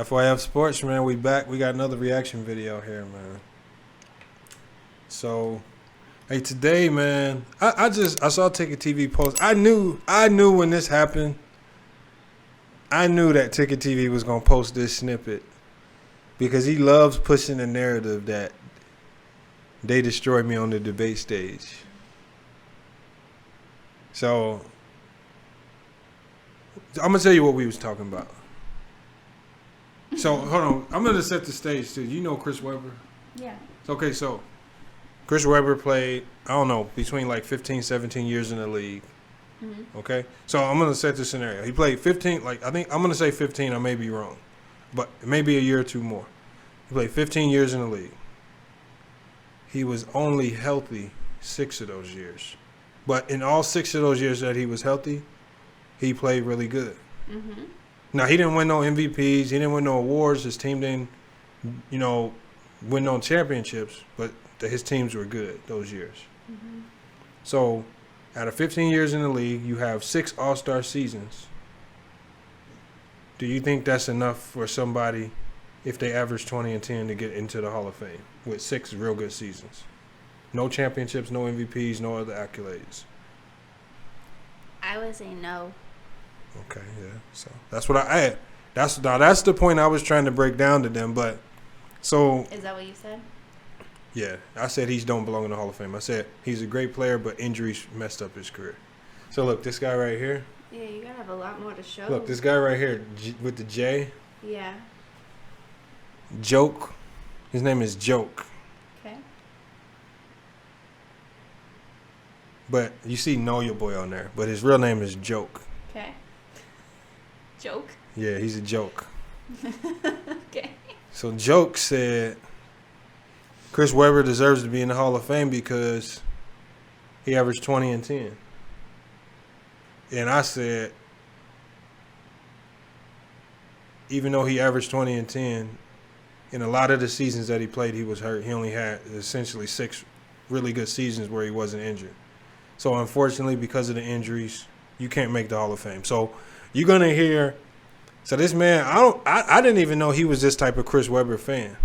FYF Sports, man, we back. We got another reaction video here, man. So, hey, today, man, I saw TicketTV post. I knew when this happened. I knew that TicketTV was gonna post this snippet because he loves pushing the narrative that they destroyed me on the debate stage. So, I'm gonna tell you what we was talking about. So hold on, I'm gonna set the stage too. You know Chris Webber? Yeah. Okay, so Chris Webber played, I don't know, between like 15, 17 years in the league. Mm-hmm. Okay, so I'm gonna set the scenario. He played 15, like I think I'm gonna say 15. I may be wrong, but maybe a year or two more. He played 15 years in the league. He was only healthy 6 of those years, but in all 6 of those years that he was healthy, he played really good. Mm-hmm. Now, he didn't win no MVPs. He didn't win no awards. His team didn't, win no championships, but his teams were good those years. Mm-hmm. So, out of 15 years in the league, you have 6 all-star seasons. Do you think that's enough for somebody, if they average 20 and 10, to get into the Hall of Fame with 6 real good seasons? No championships, no MVPs, no other accolades. I would say no. Okay, yeah. So that's what I had. That's the point I was trying to break down to them. But so is that what you said? Yeah, I said he don't belong in the Hall of Fame. I said he's a great player, but injuries messed up his career. So look, this guy right here. Yeah, you gotta have a lot more to show. Look, this guy right here with the J. Yeah. Joke. His name is Joke. Okay. But you see Know Your Boy on there, but his real name is Joke. Okay. Joke? Yeah, he's a joke. Okay. So Joke said Chris Webber deserves to be in the Hall of Fame because he averaged 20 and 10. And I said, even though he averaged 20 and 10, in a lot of the seasons that he played, he was hurt. He only had essentially 6 really good seasons where he wasn't injured. So unfortunately, because of the injuries, you can't make the Hall of Fame. So you're gonna hear. So this man, I didn't even know he was this type of Chris Webber fan.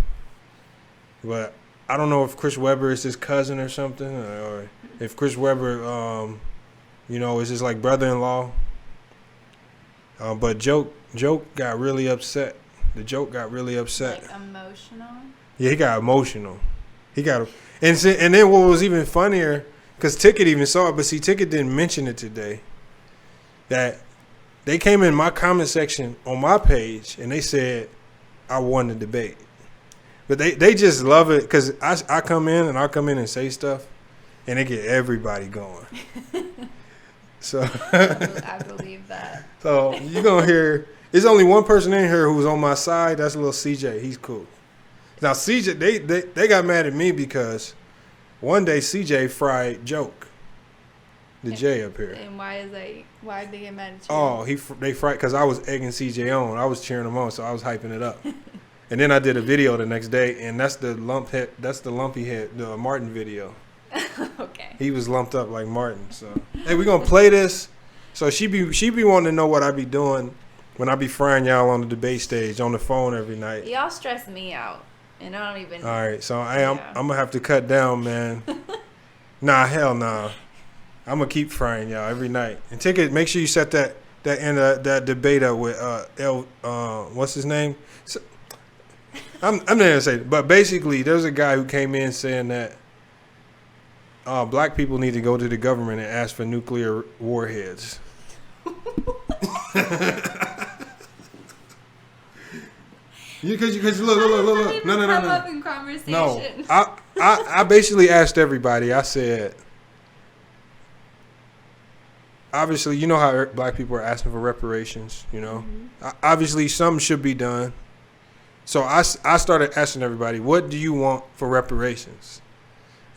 But I don't know if Chris Webber is his cousin or something, or if Chris Webber, is his like brother-in-law. But Joke got really upset. The Joke got really upset. Like emotional. Yeah, he got emotional. And then what was even funnier, because Ticket even saw it, but see, Ticket didn't mention it today, that they came in my comment section on my page and they said I won the debate. But they just love it because I come in and say stuff and they get everybody going. So I believe that. So you're going to hear, there's only one person in here who's on my side. That's little CJ. He's cool. Now, CJ, they got mad at me because one day CJ fried Joke. The J up here. And why did they get mad at you? Oh, they fried because I was egging CJ on. I was cheering him on, so I was hyping it up. And then I did a video the next day, and that's the lumpy head, the Martin video. Okay. He was lumped up like Martin. So hey, we're gonna play this. So she be wanting to know what I be doing when I be frying y'all on the debate stage on the phone every night. Y'all stress me out, and I don't even. All right, so I'm gonna have to cut down, man. Nah, hell nah. I'm gonna keep frying y'all every night. And Ticket, make sure you set that debate up with what's his name? So, I'm not gonna say it, but basically there's a guy who came in saying that black people need to go to the government and ask for nuclear warheads. Because look. No. I basically asked everybody. I said, obviously, you know how black people are asking for reparations, Mm-hmm. Obviously, something should be done. So I started asking everybody, what do you want for reparations?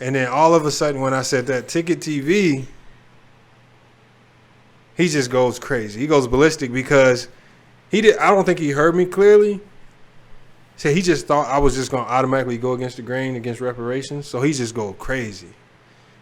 And then all of a sudden, when I said that, Ticket TV, he just goes crazy. He goes ballistic because I don't think he heard me clearly. So he just thought I was just going to automatically go against the grain against reparations. So he just go crazy.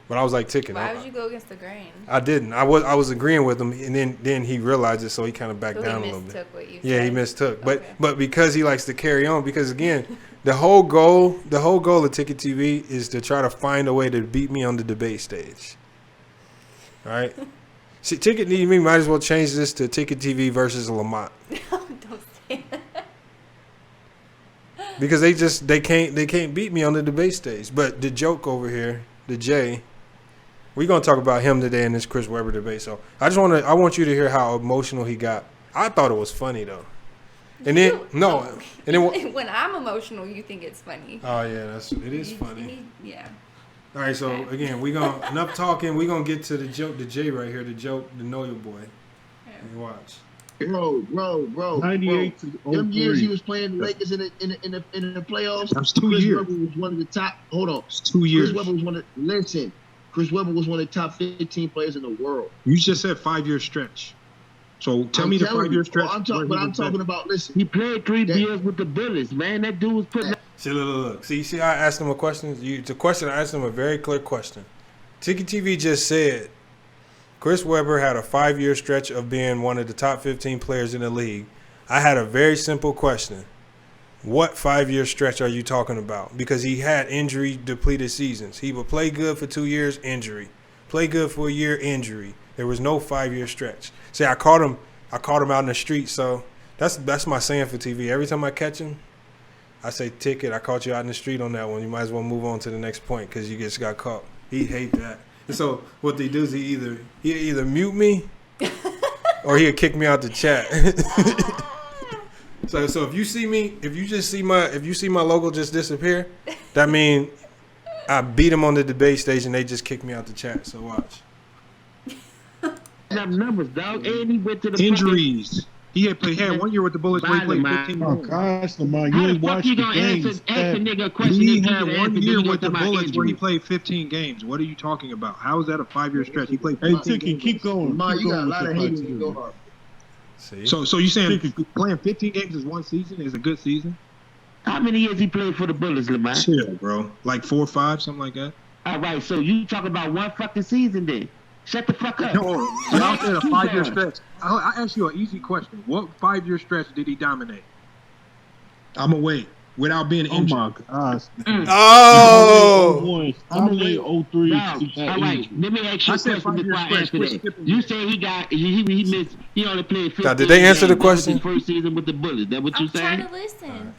But I was like ticking. Why would you go against the grain? I didn't. I was agreeing with him, and then he realized it, so he kind of backed down a little bit. Mistook what you Yeah, said. he mistook. Okay. But because he likes to carry on, because again, the whole goal of Ticket TV is to try to find a way to beat me on the debate stage. All right. See, Ticket TV might as well change this to Ticket TV versus Lamont. Don't say that. Because they can't beat me on the debate stage. But the joke over here, the J, we're gonna talk about him today in this Chris Webber debate. So I want you to hear how emotional he got. I thought it was funny though. And then When I'm emotional, you think it's funny. Oh yeah, it is funny. Yeah. All right, so again, enough talking. We're gonna get to the joke, the J right here, the joke, the know your boy. Yeah. And watch. Bro. 98 to 03. Them years he was playing the Lakers in the playoffs. That's 2 Chris years. Webber was one of the top. Hold on. It's 2 years. Chris Webber was one of the top 15 players in the world. You just said 5 year stretch. So tell me the 5 year stretch. I'm talking about. Listen, He played 3 years with the Bullets, man. That dude was putting. See, look. See, I asked him a question. The question I asked him a very clear question. Ticket TV just said Chris Webber had a 5 year stretch of being one of the top 15 players in the league. I had a very simple question. What 5 year stretch are you talking about? Because he had injury depleted seasons. He would play good for 2 years, injury. Play good for a year, injury. There was no 5 year stretch. See, I caught him out in the street, so that's my saying for TV. Every time I catch him, I say, Ticket, I caught you out in the street on that one. You might as well move on to the next point because you just got caught. He hate that. And so what they do is he either mute me or he'll kick me out the chat. So if you see my logo just disappear, that means I beat him on the debate stage and they just kicked me out the chat. So watch. Numbers, dog. And he went to the Injuries. He had 1 year with the Bullets where he played 15 Oh games. gosh, Lamar, How you the ain't fuck watched you the gonna games. ask a nigga a question? He if you had can 1 answer, year then you with the gonna talk about Bullets where he injury? played 15 games. What are you talking about? How is that a 5 year stretch? He played Hey, 15 Ticky, keep going. Ma, Keep you got going a with lot your of haters. criteria. Go hard. See? So you saying playing 15 games is one season is a good season? How many years he played for the Bullets, Lamar? Chill, bro. Like 4 or 5, something like that. All right, so you talking about one fucking season then? Shut the fuck up. No, y'all said a 5 year stretch. I asked you an easy question. What 5 year stretch did he dominate? I'm away without being Oh injured. my gosh. Oh, I'm only 03. No, all right. Let me ask you I a said question 5 year before I stretch. answer Quit that. skipping You me. say he missed. He only played 15. Now, did they answer the games. That was question? his first season with the Bullets. That what you I'm trying saying? to listen.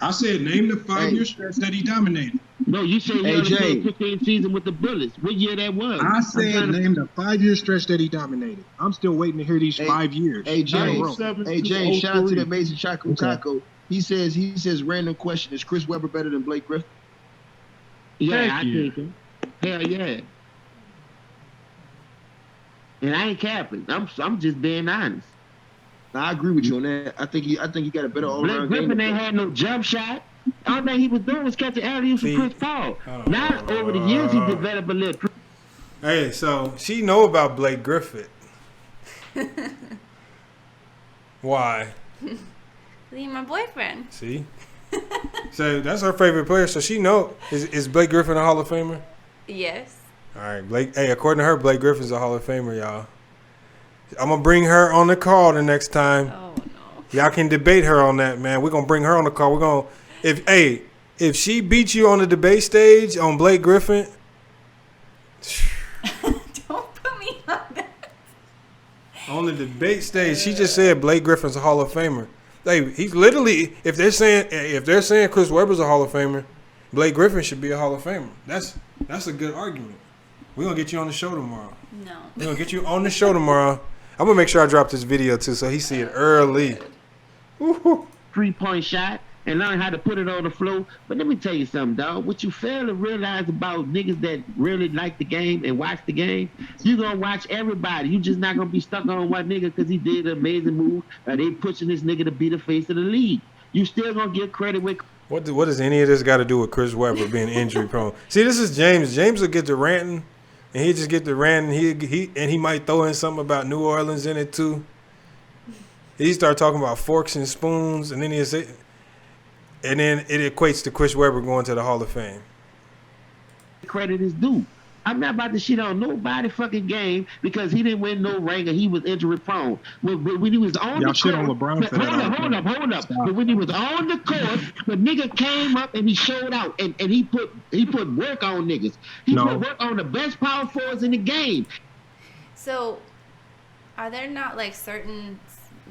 I said name the 5 year stretch that he dominated. No, you said he Hey, only Jay. played 15 seasons with the Bullets. What year that was? I I'm said trying to- name the 5 year stretch that he dominated. I'm still waiting to hear these Hey, 5 years. Hey, Jay. In a row. 07 Hey, to Jay, shout out to 03. the amazing Chaco Taco. He says, random question: is Chris Webber better than Blake Griffin? Yeah, Heck I yeah. think him. Hell yeah. And I ain't capping. I'm just being honest. Now, I agree with you on that. I think he got a better all Blake around Griffin game. ain't had no jump shot. All that he was doing was catching alley-oops See, from Chris Paul. hold on, Now, hold on, over the hold years, he on. developed a little. hey, so she know about Blake Griffin. Why? Leave my boyfriend. See? So that's her favorite player. So she know is Blake Griffin a Hall of Famer? Yes. All right, Blake. Hey, according to her, Blake Griffin's a Hall of Famer, y'all. I'm gonna bring her on the call the next time. Oh no. Y'all can debate her on that, man. We're gonna bring her on the call. We're gonna if she beats you on the debate stage on Blake Griffin, Don't put me on that. on the debate stage, she just said Blake Griffin's a Hall of Famer. Hey, he's literally if they're saying Chris Webber's a Hall of Famer, Blake Griffin should be a Hall of Famer. That's a good argument. We're gonna get you on the show tomorrow. No. We're gonna get you on the show tomorrow. I'm gonna make sure I drop this video too so he see it early. Woo-hoo. 3-point shot and learn how to put it on the floor. But let me tell you something, dog. What you fail to realize about niggas that really like the game and watch the game, you going to watch everybody. You just not going to be stuck on one nigga because he did an amazing move or they pushing this nigga to be the face of the league. You still going to get credit with. What does any of this got to do with Chris Webber being injury prone? See, this is James. James will get to ranting, and he just get to ranting. He might throw in something about New Orleans in it too. He start talking about forks and spoons, and then he'll say, and then it equates to Chris Webber going to the Hall of Fame. Credit is due. I'm not about to shit on nobody fucking game because he didn't win no ring or he was injury prone. When he was on Y'all the shit court, on LeBron for that all the hold time. up. But when he was on the court, the nigga came up and he showed out and he put work on niggas. He put work on the best power forwards in the game. So, are there not like certain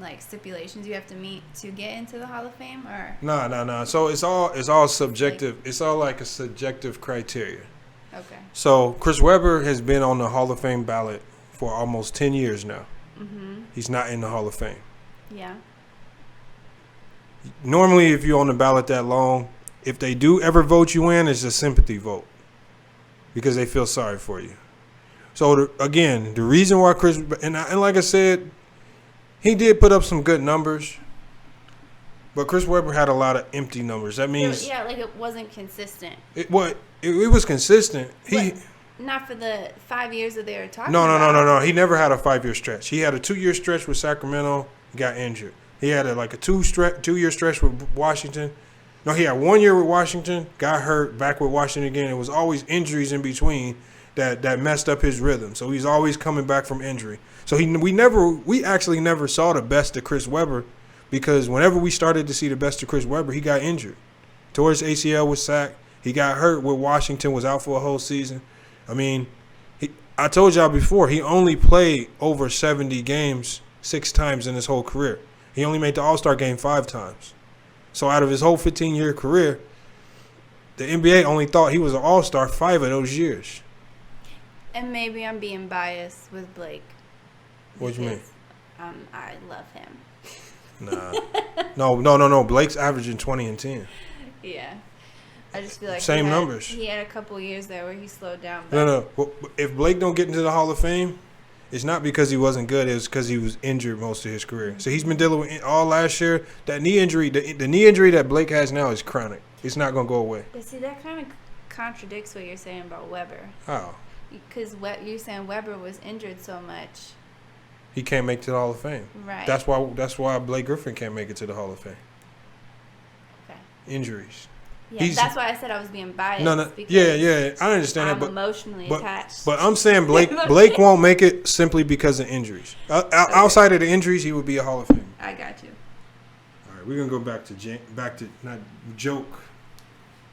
like stipulations you have to meet to get into the Hall of Fame, or No. So it's all subjective. It's all like a subjective criteria. okay? So Chris Webber has been on the Hall of Fame ballot for almost 10 years now. Mm-hmm. He's not in the Hall of Fame. Yeah. Normally, if you're on the ballot that long, if they do ever vote you in, it's a sympathy vote because they feel sorry for you. So again, the reason why Chris and like I said, he did put up some good numbers, but Chris Webber had a lot of empty numbers. That means Yeah, like it wasn't consistent. it was consistent. But not for the 5 years that they were talking No. about. He never had a 5-year stretch. He had a 2-year stretch with Sacramento. He got injured. He had a 2-year stretch with Washington. No, he had 1 year with Washington, got hurt, back with Washington again. It was always injuries in between that messed up his rhythm. So he's always coming back from injury. So we actually never saw the best of Chris Webber because whenever we started to see the best of Chris Webber, he got injured. Tore his ACL with sack. He got hurt with Washington, was out for a whole season. I mean, I told y'all before, he only played over 70 games 6 times in his whole career. He only made the All-Star game 5 times. So out of his whole 15-year career, the NBA only thought he was an All-Star 5 of those years. And maybe I'm being biased with Blake. What do you mean? I love him. Nah. No. Blake's averaging 20 and 10. Yeah. I just feel like Same numbers. He had a couple years there where he slowed down. No. Well, if Blake don't get into the Hall of Fame, it's not because he wasn't good. It's because he was injured most of his career. So he's been dealing with all last year. That knee injury, the knee injury that Blake has now is chronic. It's not going to go away. But see, that kind of contradicts what you're saying about Webber. How? Because you're saying Webber was injured so much. He can't make it to the Hall of Fame. Right. That's why Blake Griffin can't make it to the Hall of Fame. Okay. Injuries. Yeah, that's why I said I was being biased. No. Yeah. I understand I'm that. emotionally attached. But I'm saying Blake won't make it simply because of injuries. Outside of the injuries, he would be a Hall of Fame. I got you. All right, we're gonna go back to not joke.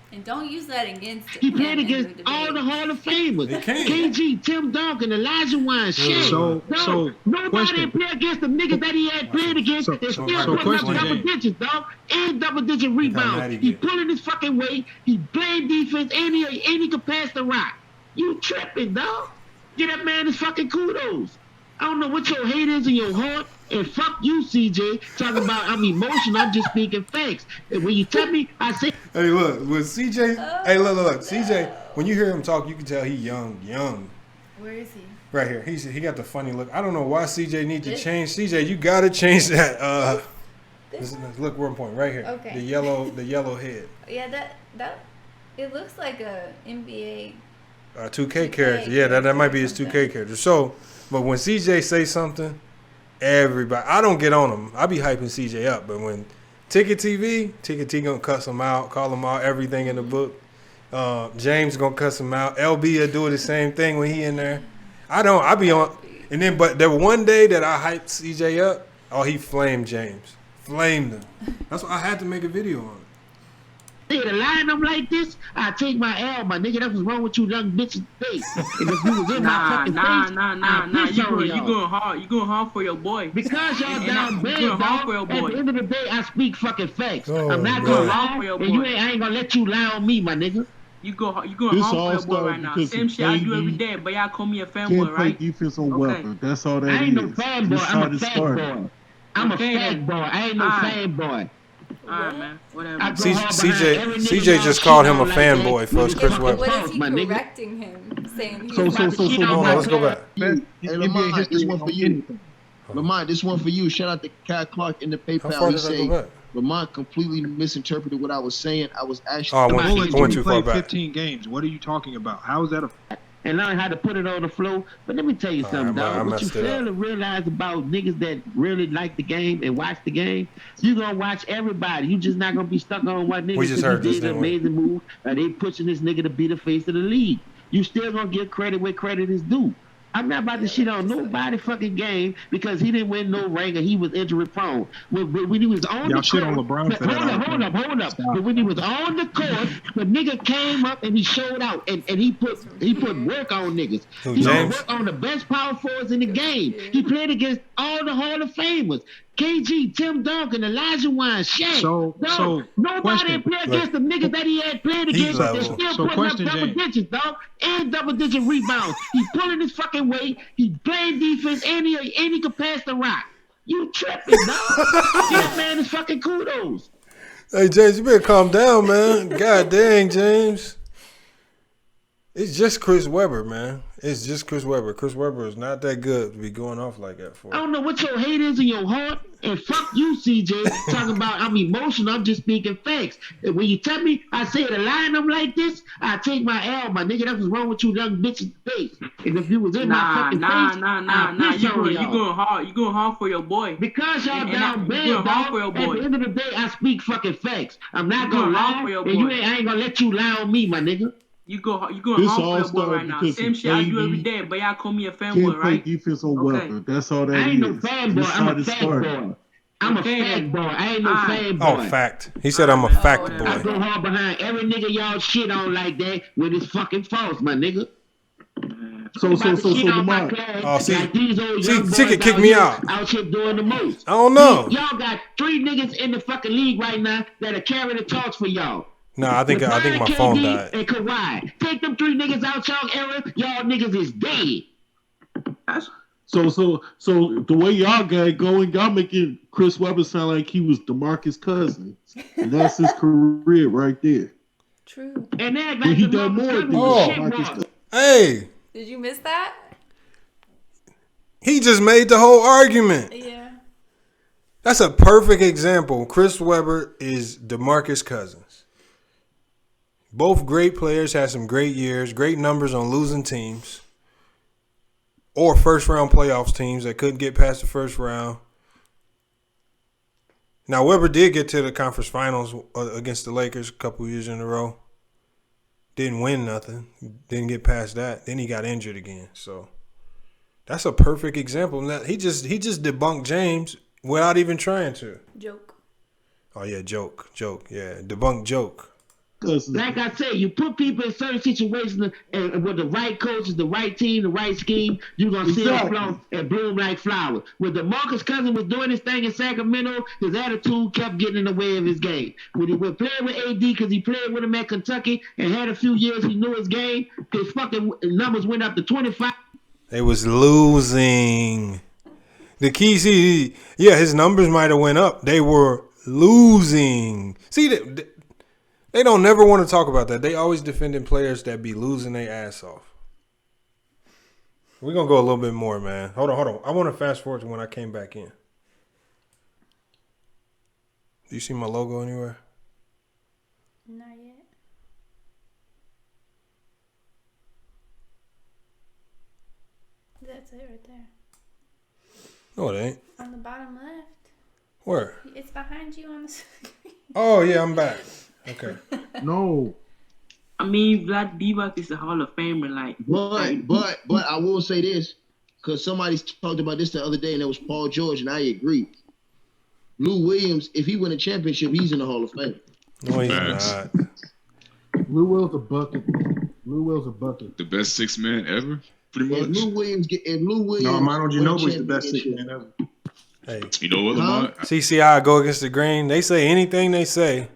And don't use that against He played against all the Hall of Famers. He can. KG, Tim Duncan, Elijah Wine, Shaq. So nobody question. play against the niggas that he had played against and still putting up question, double James. digits, dog. And double digit mad rebounds. he He get. pulling his fucking weight. He playing defense and he can pass the rock. You tripping, dog. Get that man his fucking kudos. I don't know what your hate is in your heart. And fuck you, CJ, talking about I'm emotional. I'm just speaking facts. And when you tell me, I say. Hey, look, with CJ. Hey, look, CJ. When you hear him talk, you can tell he young. Where is he? Right here. He got the funny look. I don't know why CJ need to change. CJ, you gotta change that. Look, we're on point right here. Okay. The yellow head. Yeah, that it looks like a NBA. 2K character. Yeah, that might be his 2K character. So, but when CJ say something, everybody, I don't get on him. I be hyping CJ up, but when TicketTV gonna cuss him out, call him out, everything in the book. James gonna cuss him out. LB will do the same thing when he in there. I be on, and then but there was one day that I hyped CJ up. Oh, he flamed James, flamed him. That's why I had to make a video on it. To line up like this, I take my L, my nigga. That's what's wrong with you young bitches' face. And if you was in my fucking face, You going hard. You going hard for your boy. Because y'all down bad, going hard for dog. your boy. At the end of the day, I speak fucking facts. Oh, I'm not bro. gonna lie, For your and boy. I ain't gonna let you lie on me, my nigga. You going This hard for your boy all-star right now. because Same he shit I do played every me. day, but y'all call me a Can't fanboy, play right? defense on Okay. Webber. That's all that I ain't no is. fanboy. This I'm how a this fact started. boy. I'm a Okay, fact then. boy. I ain't no Alright. fanboy. Alright, man. Whatever. I go hard behind every nigga CJ y'all just called shit him a on like fanboy that. for his Nigga, Chris fucking Webber. What is pause, he my nigga. correcting him? Saying he's So about to shit shit on on my let's go back. Hey, Lamont, this one for you. Anything. Lamont, this one for you. Shout out to Cat Clark in the How PayPal. far He did I go say back? Lamont completely misinterpreted what I was saying. I was actually. Oh, I Bullets went You too far played back. 15 games. What are you talking about? How is that a And learn how to put it on the floor. But let me tell you something, I dog. What you messed it fail up. to realize about niggas that really like the game and watch the game, you gonna watch everybody. You just not gonna be stuck on what niggas We just think heard he this, did an didn't we? amazing move. They pushing this nigga to be the face of the league. you still gonna give credit where credit is due. I'm not about to shit on nobody fucking game because he didn't win no ring and he was injury prone. When he was on Y'all the shit court, on LeBron for that. hold up. Stop. But when he was on the court, the nigga came up and he showed out and he put work on niggas. Who, He James? put work on the best power forwards in the game. He played against all the Hall of Famers. KG, Tim Duncan, Elijah Wine, Shaq. So Nobody question. played against the niggas that he had played Heat against. They're level. still So putting up question, double James. digits, dog, and double digit rebounds. He's pulling his fucking weight. He's playing defense, and he can pass the rock. You tripping, dog? That man is fucking kudos. Hey, James, you better calm down, man. God dang, James. It's just Chris Webber, man. It's just Chris Webber. Chris Webber is not that good to be going off like that for. I don't know what your hate is in your heart, and fuck you, CJ. Talking about I'm emotional. I'm just speaking facts. And when you tell me I say to line them like this, I take my L, my nigga. That's what's wrong with you, young bitches' face. And if you was in my fucking face, Nah. piss You on y'all. going hard. You going hard for your boy. Because y'all And down you bad, going hard dog. for your At boy. the end of the day, I speak fucking facts. I'm not You gonna going hard lie, for your and boy. I ain't gonna let you lie on me, my nigga. You going This hard all for your boy started right now. because Same of shit I do every KD. day, but y'all call me a Can't fanboy, play right? defense on Okay. Webber. That's all that I ain't no is. fanboy. That's I'm how a this fact started. boy. I'm Okay, a fact then. boy. I ain't no Alright. fanboy. Oh, fact. He said I'm a fact whatever. I boy. go hard behind every nigga y'all shit on like that when it's fucking false, my nigga. So Lamar. Oh, see, like these old see, young boys Ticket kicked me out. out here doing the most. I don't know. Y'all got 3 niggas in the fucking league right now that are carrying the torch for y'all. No, I think LeBron, my phone KD, died. and Kawhi. Take them 3 niggas out y'all era, y'all niggas is dead. So the way y'all got it going, y'all making Chris Webber sound like he was DeMarcus Cousins, and that's his career right there. True. And that But like he the done more Marcus than Cousins shit DeMarcus was. Cousins. Hey, Did you miss that? he just made the whole argument. Yeah. That's a perfect example. Chris Webber is DeMarcus Cousins. Both great players, had some great years, great numbers on losing teams or first-round playoffs teams that couldn't get past the first round. Now, Webber did get to the conference finals against the Lakers a couple years in a row. Didn't win nothing. Didn't get past that. Then he got injured again. So that's a perfect example. Now, he just debunked James without even trying to. Joke. Oh, yeah, joke. Yeah, debunked joke. Like I said, you put people in certain situations and with the right coaches, the right team, the right scheme, you're going to see them flow and bloom like flowers. When DeMarcus Cousins was doing his thing in Sacramento, his attitude kept getting in the way of his game. When he went playing with AD because he played with him at Kentucky and had a few years he knew his game, his fucking numbers went up to 25. They was losing. The key, see, yeah, his numbers might have went up. They were losing. See, they don't never want to talk about that. They always defending players that be losing their ass off. We're going to go a little bit more, man. Hold on. I want to fast forward to when I came back in. Do you see my logo anywhere? Not yet. That's it right there. No, it ain't. On the bottom left. Where? It's behind you on the screen. Oh, yeah, I'm back. Okay. No. I mean, Vlad Divac is a Hall of Famer. Like, But I will say this, because somebody talked about this the other day, and it was Paul George, and I agree. Lou Williams, if he win a championship, he's in the Hall of Fame. No, he's Facts. not. Lou Will's a bucket. Lou Will's a bucket. The best 6 man ever, pretty If much. Lou Williams No, Manu win a Ginobili's the best 6 championship, man ever. Hey, You know what, Lamar? CCI go against the grain. They say anything they say.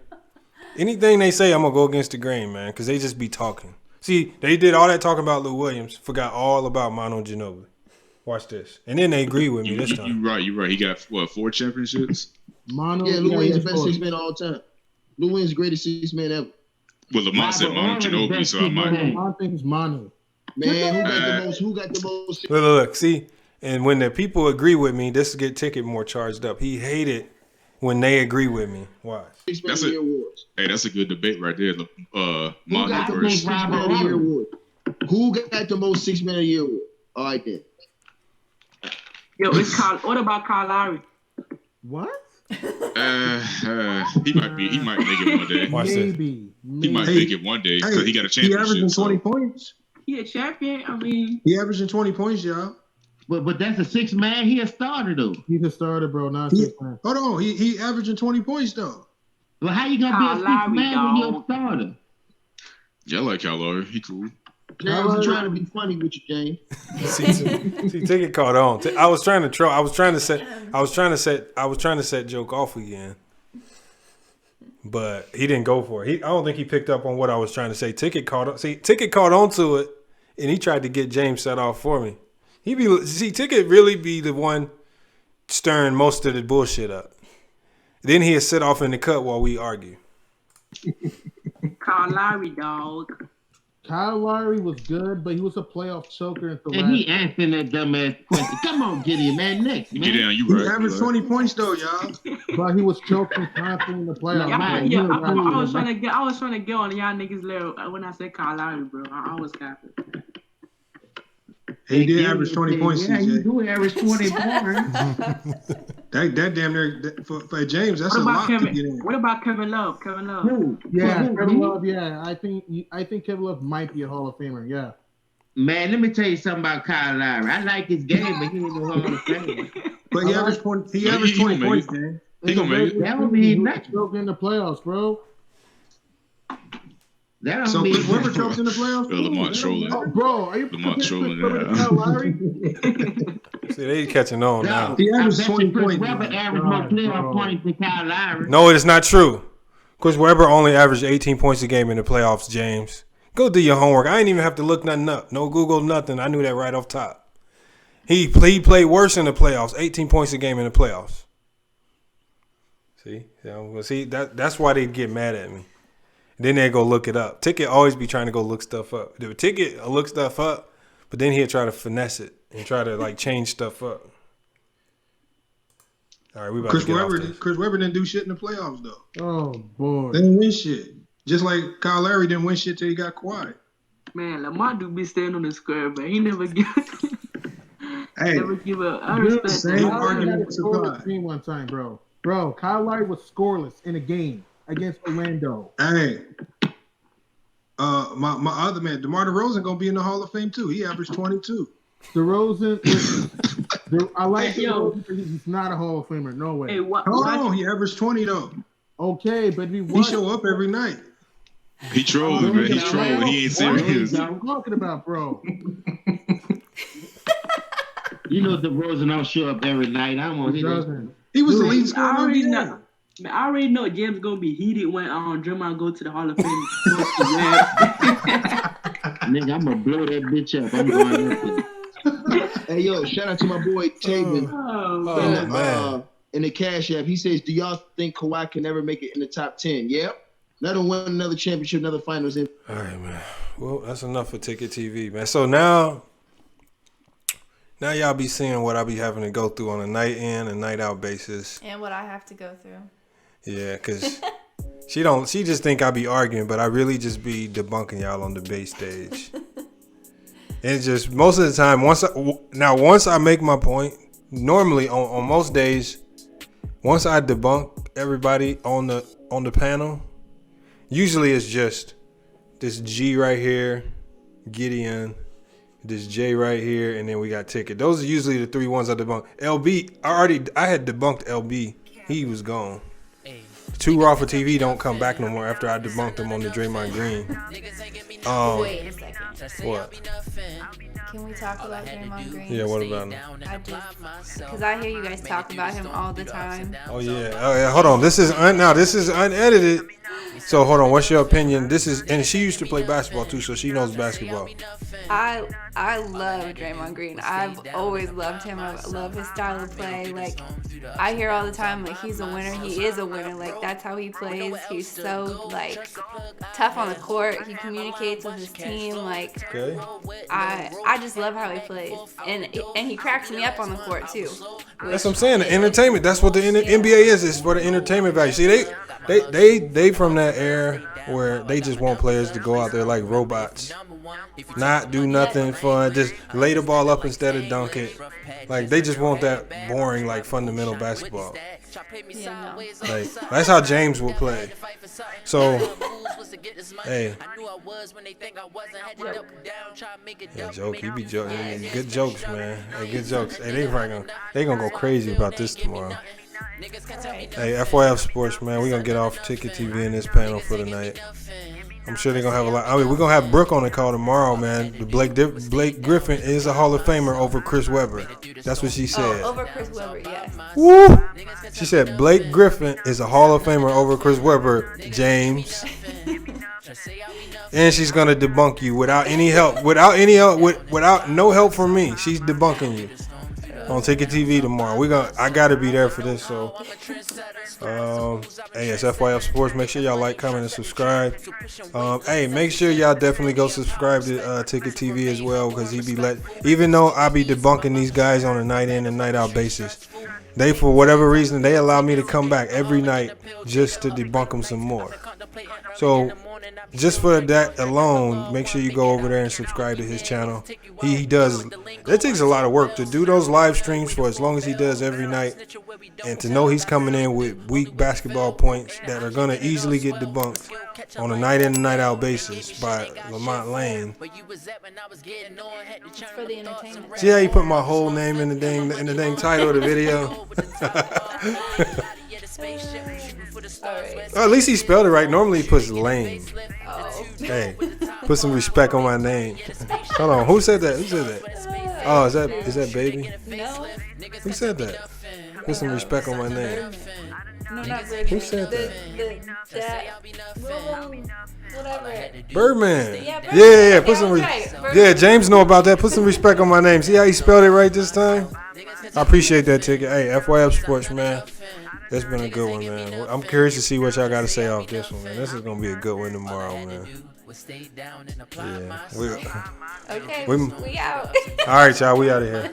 Anything they say, I'm going to go against the grain, man, because they just be talking. See, they did all that talking about Lou Williams, forgot all about Manu Ginobili. Watch this. And then they agree with me this time. You're right. He got, 4 championships? Manu, Yeah, Lou Williams the best 4. 6 man of all time. Lou Williams the greatest 6 man ever. Well, Lamar said Manu Ginobili, so I might. I think it's Manu. Man, who got the most? Look, see? And when the people agree with me, this get Ticket more charged up. He hated when they agree with me. Watch. 6 man That's of the it. year awards. Hey, that's a good debate right there. Who Manu got the most versus. 6 man of the year award? Who got the most 6 man of the year award? All right then. yo, it's Kyle. What about Kyle Lowry? What? He might make it one day. Watch this. Maybe. He might make it one day because he got a He averaging championship. 20 points. He a champion. I mean, He averaging 20 points, y'all. But that's a 6-man. He a starter though. He's a starter, bro. Not a He, 6-man. hold on, he averaging 20 points though. Well, how you gonna be a Kyle Lowry, 6-man when you're a dog. starter? Yeah, I like Kyle Lowry. He cool. James, I'm trying to be funny with you, James. See, Ticket caught on. I was trying to troll. I was trying to set joke off again, but he didn't go for it. I don't think he picked up on what I was trying to say. Ticket caught on. See, Ticket caught on to it, and he tried to get James set off for me. Ticket really be the one stirring most of the bullshit up. Then he'd sit off in the cut while we argue. Kyle Lowry, dog. Kyle Lowry was good, but he was a playoff choker at the And last. he answering that dumbass question. Come on, Gideon, man. Next, man. Get down, you He right. averaged 20 points though, y'all. But he was choking constantly in the playoffs. Yeah, bro. I was trying to get on y'all niggas level when I said Kyle Lowry, bro. I was happy. He did average 20 points, Yeah, you CJ. do average 20 points. That damn near for James. That's What a lot about to get Kevin? in. What about Kevin Love? Kevin Love. Who? Yeah, Who? Kevin Love. Yeah, I think Kevin Love might be a Hall of Famer. Yeah. Man, let me tell you something about Kyle Lowry. I like his game, but he ain't no Hall of Fame. But he averaged 20. He Yeah, averaged he 20 gonna points, make man. He gonna make it. That would mean nothing. Choking in the playoffs, bro. That don't So mean Chris Webber nothing. choked in the playoffs. Lamar too. trolling. Oh, bro, are you Lamar trolling, comparing yeah. Kyle Lowry? See, they catching on now. No, He I averaged bet 20 you Chris points, Webber man. averaged more God, playoff bro. points than Kyle Lowry. No, it is not true. Chris Webber only averaged 18 points a game in the playoffs, James. Go do your homework. I ain't even have to look nothing up. No Google, nothing. I knew that right off top. He played worse in the playoffs. 18 points a game in the playoffs. See? That's why they get mad at me. Then they go look it up. Ticket always be trying to go look stuff up. The Ticket will look stuff up, but then he'll try to finesse it and try to like change stuff up. All right, we about Chris to get Webber. off this. Chris Webber didn't do shit in the playoffs though. Oh boy. They didn't win shit. Just like Kyle Lowry didn't win shit till he got quiet. Man, Lamar do be staying on the square, but he never give. Hey, Never give a. I good respect same that. Kyle Lowry argument had a with scoreless supply. game one time, bro. Bro, Kyle Lowry was scoreless in a game against Orlando. Hey, my other man, DeMar DeRozan, gonna be in the Hall of Fame too. He averaged 22. DeRozan, I like Hey, yo. DeRozan, but he's not a Hall of Famer. No way. Hey, what? Hold on, he averaged 20 though. Okay, but he He was. show up every night. He trolling, man. He Yeah, trolling. He ain't What are serious. you talking about, bro? You know DeRozan don't show up every night. I want He him. doesn't. He was the Dude, lead I scorer in already the know. game. Man, I already know James gonna be heated when Draymond go to the Hall of Fame. Nigga, I'm gonna blow that bitch up. I'm going up there. Hey, yo, shout out to my boy Taven. Oh, man. In the Cash App, he says, "Do y'all think Kawhi can ever make it in the top 10?" Yep. Let him win another championship, another finals. All right, man. Well, that's enough for Ticket TV, man. So now y'all be seeing what I be having to go through on a night in and night out basis. And what I have to go through. Yeah, because she just think I be arguing, but I really just be debunking y'all on the debate stage. And it's just most of the time, once I make my point, normally on most days, once I debunk everybody on the panel, usually it's just this G right here, Gideon, this J right here, and then we got Ticket. Those are usually the three ones I debunk. LB, I had debunked LB. He was gone. Too Raw for TV don't come back no more after I debunked him on the Draymond Green. Wait a second. What? Can we talk about Draymond Green? Yeah, what about him? Because I hear you guys talk about him all the time. Oh yeah. Hold on. This is unedited. So hold on. What's your opinion? And she used to play basketball too, so she knows basketball. I love Draymond Green. I've always loved him. I love his style of play. Like, I hear all the time, like, he's a winner. He is a winner. Like, that's how he plays. He's so, like, tough on the court. He communicates with his team. Like, Okay. I just love how he plays. And he cracks me up on the court, too. That's what I'm saying. The entertainment. That's what the NBA is. It's for the entertainment value. See, they from that era where they just want players to go out there like robots, not do nothing fun, just lay the ball up instead of dunk it. Like, they just want that boring, like, fundamental basketball. Yeah, no. Like, that's how James would play. So Hey. Yeah, joke. You be joking. Good jokes, man. Hey, good jokes. Hey, they gonna go crazy about this tomorrow. Hey, FYF Sports, man. We gonna get off TicketTV in this panel for the night. I'm sure they're gonna have a lot. I mean, we're gonna have Brooke on the call tomorrow, man. Blake Griffin is a Hall of Famer over Chris Webber. That's what she said. Oh, over Chris Webber, yes. Woo! She said Blake Griffin is a Hall of Famer over Chris Webber, James. And she's gonna debunk you without any help, without no help from me. She's debunking you on TicketTV tomorrow. I gotta be there for this. So, hey, it's FYF Sports. Make sure y'all like, comment, and subscribe. Hey, make sure y'all definitely go subscribe to TicketTV as well, because even though I be debunking these guys on a night in and night out basis, they, for whatever reason, they allow me to come back every night just to debunk them some more. So, just for that alone, make sure you go over there and subscribe to his channel. He does. It takes a lot of work to do those live streams for as long as he does every night, and to know he's coming in with weak basketball points that are gonna easily get debunked on a night in and night out basis by Lamont Lane. It's for the entertainment. See how he put my whole name in the dang title of the video? Oh, at least he spelled it right. Normally he puts Lane. Oh. Hey, put some respect on my name. Hold on, who said that? Oh, is that baby? No. Who said that? Put some respect on my name. No, not Birdman. Who said that? Whatever. Birdman. Yeah, Birdman. Yeah. Put some. Right. Yeah, James know about that. Put some respect on my name. See how he spelled it right this time? I appreciate that, Ticket. Hey, FYF Sports, man. That's been a good one, man. I'm curious to see what y'all got to say off this one, man. This is gonna be a good one tomorrow, man. Yeah. Okay. We out. All right, y'all. We out of here.